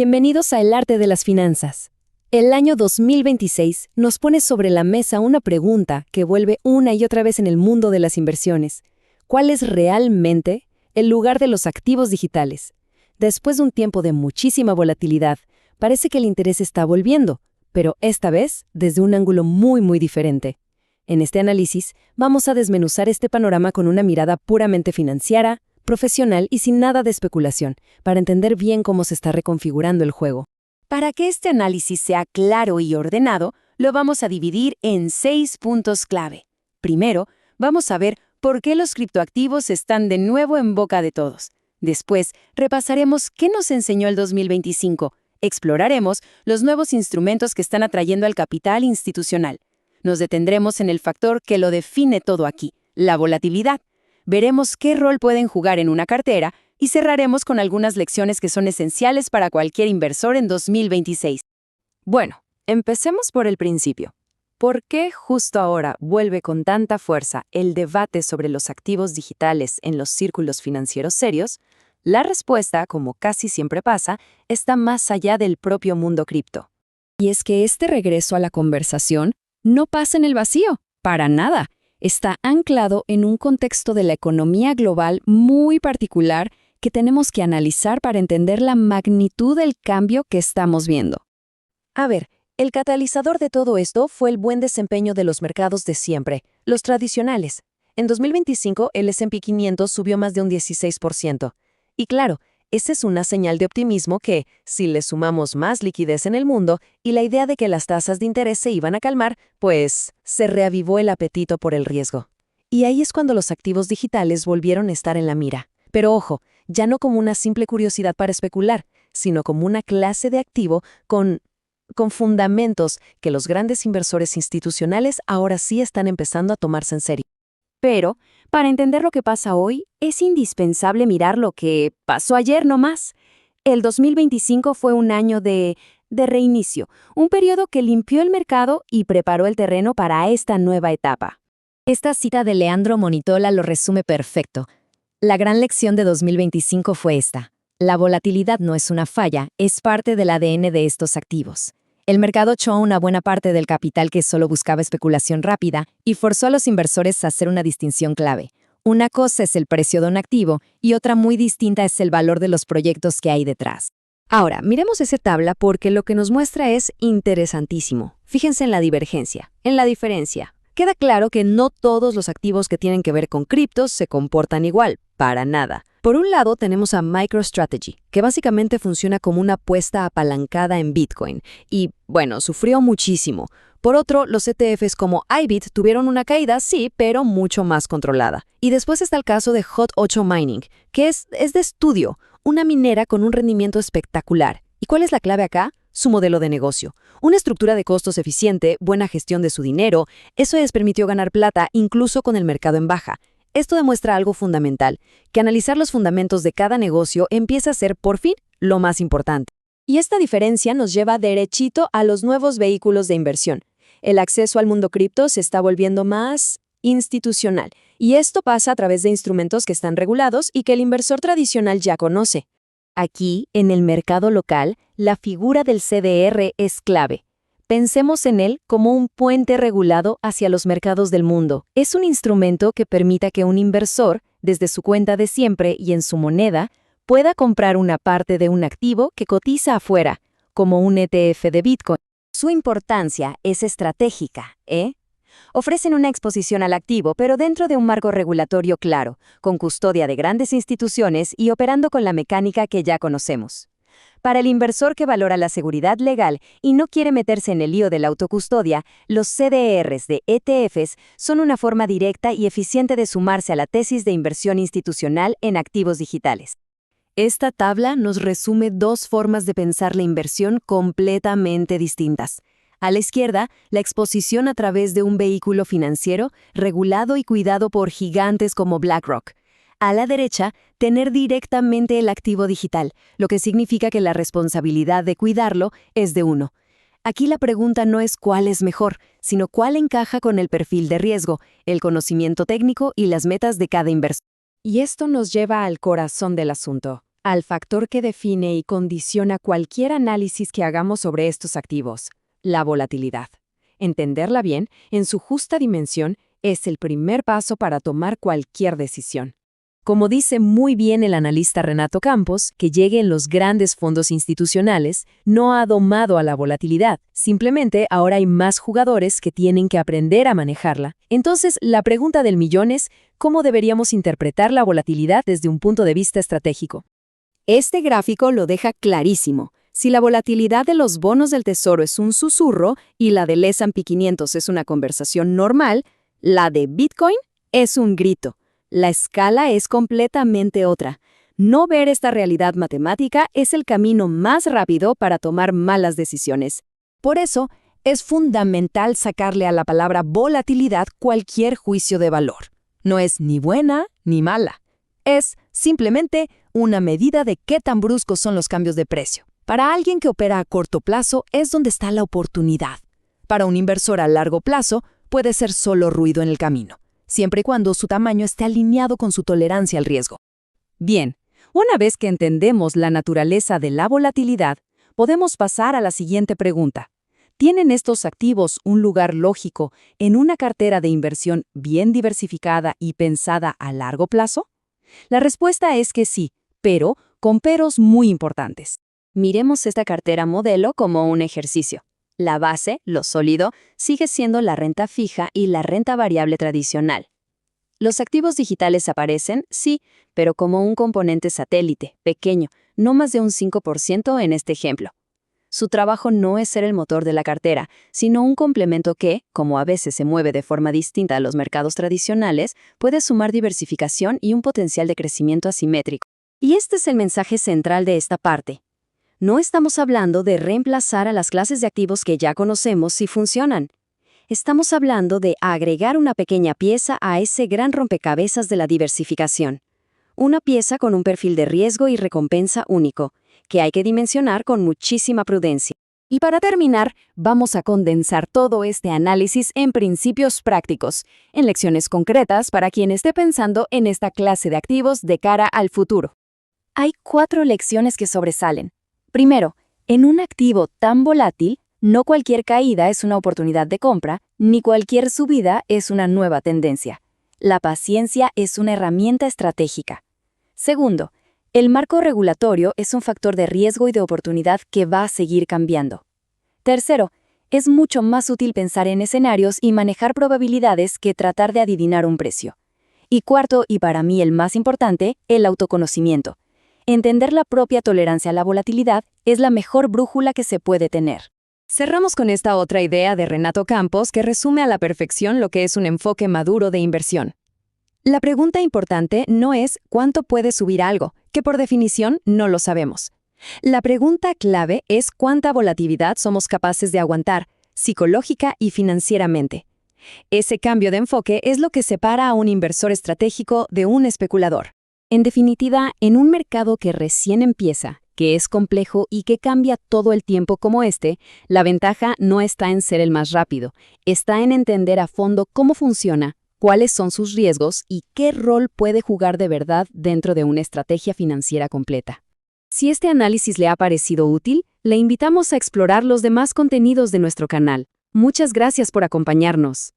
Bienvenidos a El Arte de las Finanzas. El año 2026 nos pone sobre la mesa una pregunta que vuelve una y otra vez en el mundo de las inversiones. ¿Cuál es realmente el lugar de los activos digitales? Después de un tiempo de muchísima volatilidad, parece que el interés está volviendo, pero esta vez desde un ángulo muy diferente. En este análisis vamos a desmenuzar este panorama con una mirada puramente financiera, profesional y sin nada de especulación, para entender bien cómo se está reconfigurando el juego. Para que este análisis sea claro y ordenado, lo vamos a dividir en 6 puntos clave. Primero, vamos a ver por qué los criptoactivos están de nuevo en boca de todos. Después, repasaremos qué nos enseñó el 2025. Exploraremos los nuevos instrumentos que están atrayendo al capital institucional. Nos detendremos en el factor que lo define todo aquí, la volatilidad. Veremos qué rol pueden jugar en una cartera y cerraremos con algunas lecciones que son esenciales para cualquier inversor en 2026. Bueno, empecemos por el principio. ¿Por qué justo ahora vuelve con tanta fuerza el debate sobre los activos digitales en los círculos financieros serios? La respuesta, como casi siempre pasa, está más allá del propio mundo cripto. Y es que este regreso a la conversación no pasa en el vacío, para nada. Está anclado en un contexto de la economía global muy particular que tenemos que analizar para entender la magnitud del cambio que estamos viendo. A ver, el catalizador de todo esto fue el buen desempeño de los mercados de siempre, los tradicionales. En 2025, el S&P 500 subió más de un 16%. Y claro, esa es una señal de optimismo que, si le sumamos más liquidez en el mundo y la idea de que las tasas de interés se iban a calmar, pues se reavivó el apetito por el riesgo. Y ahí es cuando los activos digitales volvieron a estar en la mira. Pero ojo, ya no como una simple curiosidad para especular, sino como una clase de activo con fundamentos que los grandes inversores institucionales ahora sí están empezando a tomarse en serio. Pero, para entender lo que pasa hoy, es indispensable mirar lo que pasó ayer nomás. El 2025 fue un año de reinicio, un periodo que limpió el mercado y preparó el terreno para esta nueva etapa. Esta cita de Leandro Monitola lo resume perfecto. La gran lección de 2025 fue esta. La volatilidad no es una falla, es parte del ADN de estos activos. El mercado echó a una buena parte del capital que solo buscaba especulación rápida y forzó a los inversores a hacer una distinción clave. Una cosa es el precio de un activo y otra muy distinta es el valor de los proyectos que hay detrás. Ahora, miremos esa tabla porque lo que nos muestra es interesantísimo. Fíjense en la divergencia, en la diferencia. Queda claro que no todos los activos que tienen que ver con criptos se comportan igual, para nada. Por un lado tenemos a MicroStrategy, que básicamente funciona como una apuesta apalancada en Bitcoin, y, bueno, sufrió muchísimo. Por otro, los ETFs como IBIT tuvieron una caída, sí, pero mucho más controlada. Y después está el caso de Hot 8 Mining, que es de estudio, una minera con un rendimiento espectacular. ¿Y cuál es la clave acá? Su modelo de negocio. Una estructura de costos eficiente, buena gestión de su dinero, eso les permitió ganar plata incluso con el mercado en baja. Esto demuestra algo fundamental, que analizar los fundamentos de cada negocio empieza a ser, por fin, lo más importante. Y esta diferencia nos lleva derechito a los nuevos vehículos de inversión. El acceso al mundo cripto se está volviendo más institucional, y esto pasa a través de instrumentos que están regulados y que el inversor tradicional ya conoce. Aquí, en el mercado local, la figura del CDR es clave. Pensemos en él como un puente regulado hacia los mercados del mundo. Es un instrumento que permita que un inversor, desde su cuenta de siempre y en su moneda, pueda comprar una parte de un activo que cotiza afuera, como un ETF de Bitcoin. Su importancia es estratégica, Ofrecen una exposición al activo, pero dentro de un marco regulatorio claro, con custodia de grandes instituciones y operando con la mecánica que ya conocemos. Para el inversor que valora la seguridad legal y no quiere meterse en el lío de la autocustodia, los CDRs de ETFs son una forma directa y eficiente de sumarse a la tesis de inversión institucional en activos digitales. Esta tabla nos resume dos formas de pensar la inversión completamente distintas. A la izquierda, la exposición a través de un vehículo financiero regulado y cuidado por gigantes como BlackRock. A la derecha, tener directamente el activo digital, lo que significa que la responsabilidad de cuidarlo es de uno. Aquí la pregunta no es cuál es mejor, sino cuál encaja con el perfil de riesgo, el conocimiento técnico y las metas de cada inversor. Y esto nos lleva al corazón del asunto. al factor que define y condiciona cualquier análisis que hagamos sobre estos activos, la volatilidad. Entenderla bien, en su justa dimensión, es el primer paso para tomar cualquier decisión. Como dice muy bien el analista Renato Campos, que llegue en los grandes fondos institucionales no ha domado a la volatilidad, simplemente ahora hay más jugadores que tienen que aprender a manejarla. Entonces, la pregunta del millón es, ¿cómo deberíamos interpretar la volatilidad desde un punto de vista estratégico? Este gráfico lo deja clarísimo. Si la volatilidad de los bonos del Tesoro es un susurro y la del S&P 500 es una conversación normal, la de Bitcoin es un grito. La escala es completamente otra. No ver esta realidad matemática es el camino más rápido para tomar malas decisiones. Por eso, es fundamental sacarle a la palabra volatilidad cualquier juicio de valor. No es ni buena ni mala. Es simplemente una medida de qué tan bruscos son los cambios de precio. Para alguien que opera a corto plazo es donde está la oportunidad. Para un inversor a largo plazo puede ser solo ruido en el camino, siempre y cuando su tamaño esté alineado con su tolerancia al riesgo. Bien, una vez que entendemos la naturaleza de la volatilidad, podemos pasar a la siguiente pregunta. ¿Tienen estos activos un lugar lógico en una cartera de inversión bien diversificada y pensada a largo plazo? La respuesta es que sí, pero con peros muy importantes. Miremos esta cartera modelo como un ejercicio. La base, lo sólido, sigue siendo la renta fija y la renta variable tradicional. Los activos digitales aparecen, sí, pero como un componente satélite, pequeño, no más de un 5% en este ejemplo. Su trabajo no es ser el motor de la cartera, sino un complemento que, como a veces se mueve de forma distinta a los mercados tradicionales, puede sumar diversificación y un potencial de crecimiento asimétrico. Y este es el mensaje central de esta parte. No estamos hablando de reemplazar a las clases de activos que ya conocemos si funcionan. Estamos hablando de agregar una pequeña pieza a ese gran rompecabezas de la diversificación. Una pieza con un perfil de riesgo y recompensa único, que hay que dimensionar con muchísima prudencia. Y para terminar, vamos a condensar todo este análisis en principios prácticos, en lecciones concretas para quien esté pensando en esta clase de activos de cara al futuro. Hay 4 lecciones que sobresalen. Primero, en un activo tan volátil, no cualquier caída es una oportunidad de compra, ni cualquier subida es una nueva tendencia. La paciencia es una herramienta estratégica. Segundo, el marco regulatorio es un factor de riesgo y de oportunidad que va a seguir cambiando. Tercero, es mucho más útil pensar en escenarios y manejar probabilidades que tratar de adivinar un precio. Y cuarto, y para mí el más importante, el autoconocimiento. Entender la propia tolerancia a la volatilidad es la mejor brújula que se puede tener. Cerramos con esta otra idea de Renato Campos que resume a la perfección lo que es un enfoque maduro de inversión. La pregunta importante no es cuánto puede subir algo, que por definición no lo sabemos. La pregunta clave es cuánta volatilidad somos capaces de aguantar, psicológica y financieramente. Ese cambio de enfoque es lo que separa a un inversor estratégico de un especulador. En definitiva, en un mercado que recién empieza, que es complejo y que cambia todo el tiempo como este, la ventaja no está en ser el más rápido, está en entender a fondo cómo funciona, cuáles son sus riesgos y qué rol puede jugar de verdad dentro de una estrategia financiera completa. Si este análisis le ha parecido útil, le invitamos a explorar los demás contenidos de nuestro canal. Muchas gracias por acompañarnos.